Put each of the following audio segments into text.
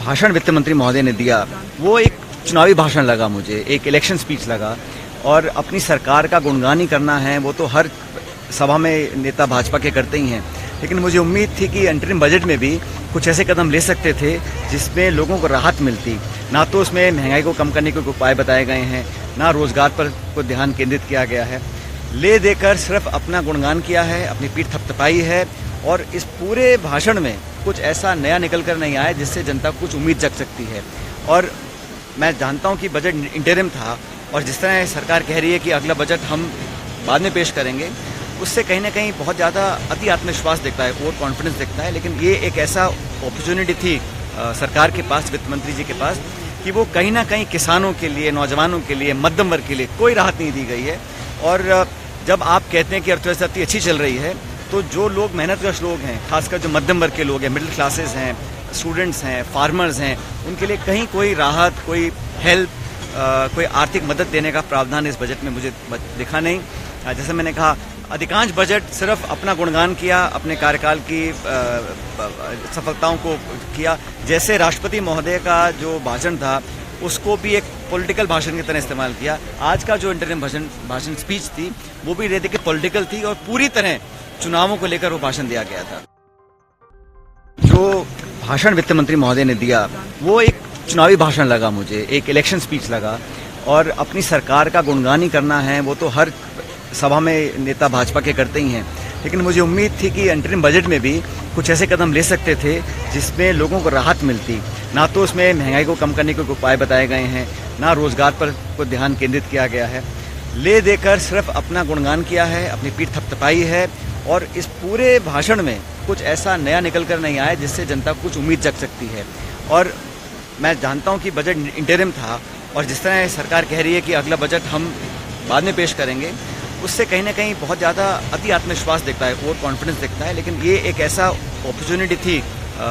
भाषण वित्त मंत्री महोदय ने दिया वो एक चुनावी भाषण लगा, मुझे एक इलेक्शन स्पीच लगा। और अपनी सरकार का गुणगान ही करना है वो तो हर सभा में नेता भाजपा के करते ही हैं, लेकिन मुझे उम्मीद थी कि अंतरिम बजट में भी कुछ ऐसे कदम ले सकते थे जिसमें लोगों को राहत मिलती। ना तो उसमें महंगाई को कम करने के उपाय बताए गए हैं, ना रोजगार पर कोई ध्यान केंद्रित किया गया है। ले देकर सिर्फ अपना गुणगान किया है, अपनी पीठ थपथपाई है और इस पूरे भाषण में कुछ ऐसा नया निकल कर नहीं आया जिससे जनता को कुछ उम्मीद जग सकती है। और मैं जानता हूं कि बजट इंटरिम था और जिस तरह सरकार कह रही है कि अगला बजट हम बाद में पेश करेंगे, उससे कहीं ना कहीं बहुत ज़्यादा अति आत्मविश्वास दिखता है, ओवर कॉन्फिडेंस दिखता है। लेकिन ये एक ऐसा अपॉर्चुनिटी थी सरकार के पास, वित्त मंत्री जी के पास, कि वो कहीं ना कहीं किसानों के लिए, नौजवानों के लिए, मध्यम वर्ग के लिए कोई राहत नहीं दी गई है। और जब आप कहते हैं कि अर्थव्यवस्था इतनी अच्छी चल रही है, तो जो लोग मेहनतकश लोग हैं, खासकर जो मध्यम वर्ग के लोग हैं, मिडिल क्लासेस हैं, स्टूडेंट्स हैं, फार्मर्स हैं, उनके लिए कहीं कोई राहत, कोई हेल्प, कोई आर्थिक मदद देने का प्रावधान इस बजट में मुझे दिखा नहीं। जैसे मैंने कहा, अधिकांश बजट सिर्फ अपना गुणगान किया, अपने कार्यकाल की सफलताओं को किया। जैसे राष्ट्रपति महोदय का जो भाषण था उसको भी एक पॉलिटिकल भाषण की तरह इस्तेमाल किया। आज का जो इंटरिम भाषण स्पीच थी वो भी रेडी के पॉलिटिकल थी और पूरी तरह चुनावों को लेकर वो भाषण दिया गया था। जो भाषण वित्त मंत्री महोदय ने दिया वो एक चुनावी भाषण लगा, मुझे एक इलेक्शन स्पीच लगा। और अपनी सरकार का गुणगान ही करना है वो तो हर सभा में नेता भाजपा के करते ही हैं, लेकिन मुझे उम्मीद थी कि अंतरिम बजट में भी कुछ ऐसे कदम ले सकते थे जिसमें लोगों को राहत मिलती। ना तो उसमें महंगाई को कम करने के उपाय बताए गए हैं, ना रोजगार पर कोई ध्यान केंद्रित किया गया है। ले देकर सिर्फ अपना गुणगान किया है, अपनी पीठ थपथपाई है और इस पूरे भाषण में कुछ ऐसा नया निकल कर नहीं आया जिससे जनता को कुछ उम्मीद जग सकती है। और मैं जानता हूं कि बजट इंटरिम था और जिस तरह सरकार कह रही है कि अगला बजट हम बाद में पेश करेंगे, उससे कहीं ना कहीं बहुत ज़्यादा अति आत्मविश्वास दिखता है, ओवर कॉन्फिडेंस दिखता है। लेकिन ये एक ऐसा अपॉर्चुनिटी थी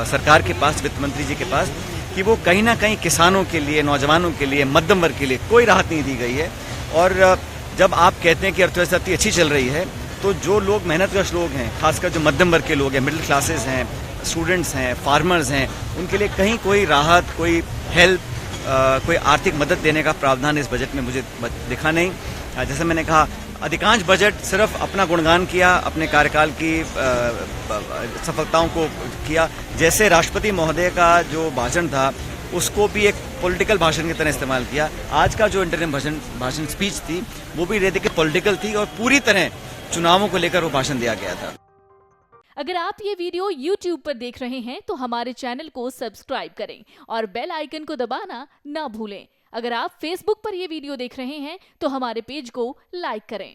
सरकार के पास, वित्त मंत्री जी के पास, कि वो कहीं ना कहीं किसानों के लिए, नौजवानों के लिए, मध्यम वर्ग के लिए कोई राहत नहीं दी गई है। और जब आप कहते हैं कि अर्थव्यवस्था इतनी अच्छी चल रही है, तो जो लोग मेहनतकश लोग हैं, खासकर जो मध्यम वर्ग के लोग हैं, मिडिल क्लासेस हैं, स्टूडेंट्स हैं, फार्मर्स हैं, उनके लिए कहीं कोई राहत, कोई हेल्प, कोई आर्थिक मदद देने का प्रावधान इस बजट में मुझे दिखा नहीं। जैसे मैंने कहा, अधिकांश बजट सिर्फ अपना गुणगान किया, अपने कार्यकाल की सफलताओं को किया। जैसे राष्ट्रपति महोदय का जो भाषण था उसको भी एक पॉलिटिकल भाषण की तरह इस्तेमाल किया। आज का जो इंटरिम भाषण स्पीच थी वो भी रेडी के पॉलिटिकल थी और पूरी तरह चुनावों को लेकर वो भाषण दिया गया था। अगर आप ये वीडियो YouTube पर देख रहे हैं तो हमारे चैनल को सब्सक्राइब करें और बेल आइकन को दबाना ना भूलें। अगर आप Facebook पर ये वीडियो देख रहे हैं तो हमारे पेज को लाइक करें।